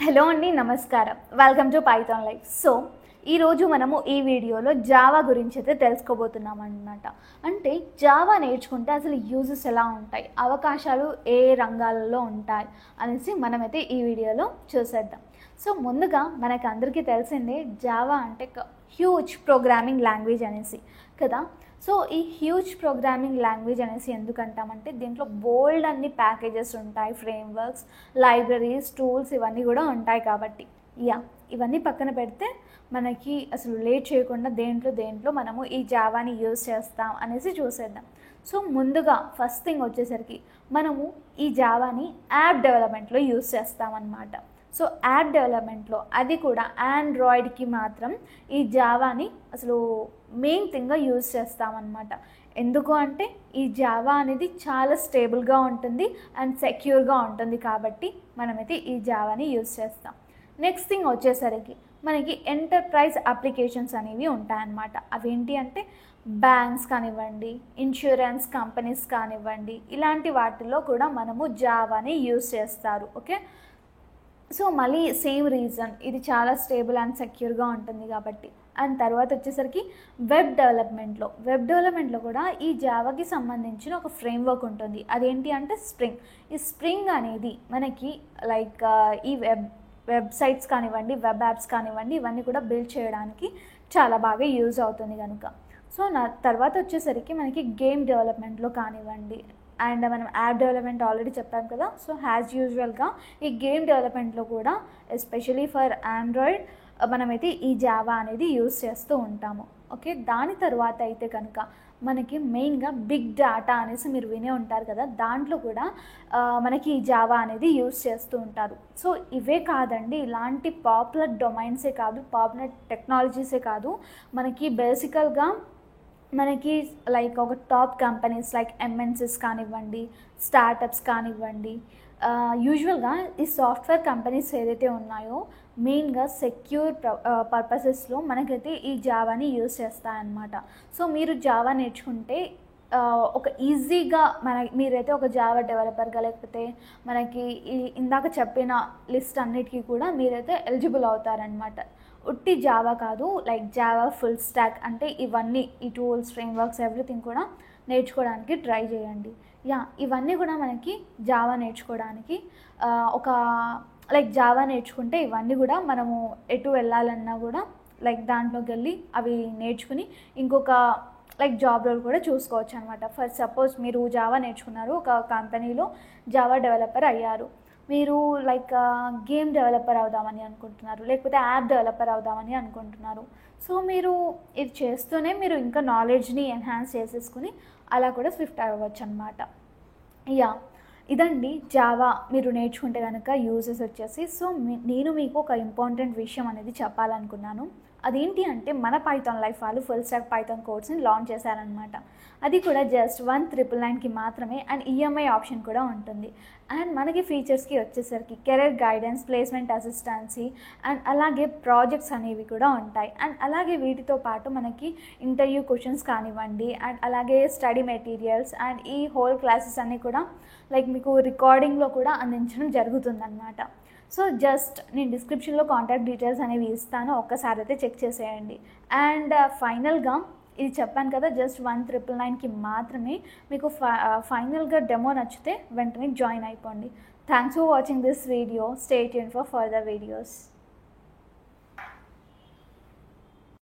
Hello అండి, నమస్కారం. Welcome to Python life. So ఈరోజు మనము ఈ వీడియోలో జావా గురించి అయితే తెలుసుకోబోతున్నాం అన్నమాట. అంటే జావా నేర్చుకుంటే అసలు యూజెస్ ఎలా ఉంటాయి, అవకాశాలు ఏ రంగాలలో ఉంటాయి అనేసి మనమైతే ఈ వీడియోలో చూసేద్దాం. సో ముందుగా మనకు అందరికీ తెలిసిందే జావా అంటే హ్యూజ్ ప్రోగ్రామింగ్ లాంగ్వేజ్ అనేసి కదా. సో ఈ హ్యూజ్ ప్రోగ్రామింగ్ లాంగ్వేజ్ అనేసి ఎందుకంటామంటే దీంట్లో బోల్డ్ అన్ని ప్యాకేజెస్ ఉంటాయి, ఫ్రేమ్వర్క్స్, లైబ్రరీస్, టూల్స్ ఇవన్నీ కూడా ఉంటాయి కాబట్టి. ఇవన్నీ పక్కన పెడితే మనకి అసలు లేట్ చేయకుండా దేంట్లో మనము ఈ జావాని యూజ్ చేస్తాం అనేసి చూసేద్దాం. సో ముందుగా ఫస్ట్ థింగ్ వచ్చేసరికి మనము ఈ జావాని యాప్ డెవలప్మెంట్లో యూజ్ చేస్తామన్నమాట. సో యాప్ డెవలప్మెంట్లో అది కూడా ఆండ్రాయిడ్కి మాత్రం ఈ జావాని అసలు మెయిన్ థింగ్గా యూజ్ చేస్తామన్నమాట. ఎందుకు అంటే ఈ జావా అనేది చాలా స్టేబుల్గా ఉంటుంది అండ్ సెక్యూర్గా ఉంటుంది కాబట్టి మనమైతే ఈ జావాని యూజ్ చేస్తాం. నెక్స్ట్ థింగ్ వచ్చేసరికి మనకి ఎంటర్ప్రైజ్ అప్లికేషన్స్ అనేవి ఉంటాయన్నమాట. అవేంటి అంటే బ్యాంక్స్ కానివ్వండి, ఇన్సూరెన్స్ కంపెనీస్ కానివ్వండి, ఇలాంటి వాటిల్లో కూడా మనము జావాని యూజ్ చేస్తారు. ఓకే, సో మళ్ళీ సేమ్ రీజన్, ఇది చాలా స్టేబుల్ అండ్ సెక్యూర్గా ఉంటుంది కాబట్టి. అండ్ తర్వాత వచ్చేసరికి వెబ్ డెవలప్మెంట్లో కూడా ఈ జావాకి సంబంధించిన ఒక ఫ్రేమ్వర్క్ ఉంటుంది. అదేంటి అంటే స్ప్రింగ్. ఈ స్ప్రింగ్ అనేది మనకి లైక్ ఈ వెబ్సైట్స్ కానివ్వండి, వెబ్ యాప్స్ కానివ్వండి, ఇవన్నీ కూడా బిల్డ్ చేయడానికి చాలా బాగా యూజ్ అవుతుంది కనుక. సో తర్వాత వచ్చేసరికి మనకి గేమ్ డెవలప్మెంట్లో కానివ్వండి, అండ్ మనం యాప్ డెవలప్మెంట్ ఆల్రెడీ చెప్పాం కదా. సో యాజ్ యూజువల్గా ఈ గేమ్ డెవలప్మెంట్లో కూడా ఎస్పెషలీ ఫర్ ఆండ్రాయిడ్ మనమైతే ఈ జావా అనేది యూజ్ చేస్తూ ఉంటాము. ఓకే, దాని తర్వాత అయితే కనుక మనకి మెయిన్గా బిగ్ డేటా అనేసి మీరు వినే ఉంటారు కదా, దాంట్లో కూడా మనకి ఈ జావా అనేది యూజ్ చేస్తూ ఉంటారు. సో ఇవే కాదండి, ఇలాంటి పాపులర్ డొమైన్సే కాదు, పాపులర్ టెక్నాలజీసే కాదు, మనకి బేసికల్గా మనకి లైక్ ఒక టాప్ కంపెనీస్ లైక్ ఎంఎన్సీస్ కానివ్వండి, స్టార్టప్స్ కానివ్వండి, యూజువల్గా ఈ సాఫ్ట్వేర్ కంపెనీస్ ఏదైతే ఉన్నాయో మెయిన్గా సెక్యూర్ పర్పసెస్లో మనకైతే ఈ జావాని యూజ్ చేస్తాయన్నమాట. సో మీరు జావా నేర్చుకుంటే ఒక ఈజీగా మీరైతే ఒక జావా డెవలపర్గా, లేకపోతే మనకి ఈ ఇందాక చెప్పిన లిస్ట్ అన్నిటికీ కూడా మీరైతే ఎలిజిబుల్ అవుతారనమాట. ఉట్టి జావా కాదు, లైక్ జావా ఫుల్ స్టాక్ అంటే ఇవన్నీ, ఈ టూల్స్, ఫ్రేమ్వర్క్స్, ఎవ్రీథింగ్ కూడా నేర్చుకోవడానికి ట్రై చేయండి. ఇవన్నీ కూడా మనకి జావా నేర్చుకోవడానికి ఒక లైక్ జావా నేర్చుకుంటే ఇవన్నీ కూడా మనము ఎటు వెళ్ళాలన్నా కూడా లైక్ దాంట్లోకి వెళ్ళి అవి నేర్చుకుని ఇంకొక లైక్ జాబ్ రోల్ కూడా చూసుకోవచ్చు అనమాట. ఫర్ సపోజ్ మీరు జావా నేర్చుకున్నారు, ఒక కంపెనీలో జావా డెవలపర్ అయ్యారు, మీరు లైక్ గేమ్ డెవలపర్ అవుదామని అనుకుంటున్నారు, లేకపోతే యాప్ డెవలపర్ అవుదామని అనుకుంటున్నారు. సో మీరు ఇది చేస్తూనే మీరు ఇంకా నాలెడ్జ్ని ఎన్హాన్స్ చేసేసుకుని అలా కూడా స్విఫ్ట్ అవ్వచ్చు అనమాట. ఇదండి జావా మీరు నేర్చుకుంటే కనుక యూజెస్ వచ్చేసి. సో నేను మీకు ఒక ఇంపార్టెంట్ విషయం అనేది చెప్పాలనుకున్నాను. అదేంటి అంటే మన పైథాన్ లైఫ్ వాళ్ళు ఫుల్ స్టాక్ పైథాన్ కోర్స్ని లాంచ్ చేశారనమాట. అది కూడా జస్ట్ 1999కి మాత్రమే, అండ్ ఈఎంఐ ఆప్షన్ కూడా ఉంటుంది. అండ్ మనకి ఫీచర్స్కి వచ్చేసరికి career guidance, placement assistance, and అలాగే ప్రాజెక్ట్స్ అనేవి కూడా ఉంటాయి. అండ్ అలాగే వీటితో పాటు మనకి ఇంటర్వ్యూ క్వశ్చన్స్ కానివ్వండి, అండ్ అలాగే స్టడీ మెటీరియల్స్, అండ్ ఈ హోల్ క్లాసెస్ అన్నీ కూడా లైక్ మీకు రికార్డింగ్లో కూడా అందించడం జరుగుతుందన్నమాట. సో జస్ట్ నేను డిస్క్రిప్షన్లో కాంటాక్ట్ డీటెయిల్స్ అనేవి ఇస్తాను, ఒక్కసారి అయితే చెక్ చేసేయండి. అండ్ ఫైనల్గా ఇది చెప్పాను కదా, జస్ట్ 1999కి మాత్రమే. మీకు ఫైనల్గా డెమో నచ్చితే వెంటనే జాయిన్ అయిపోండి. Thanks for watching this video. Stay tuned for further videos.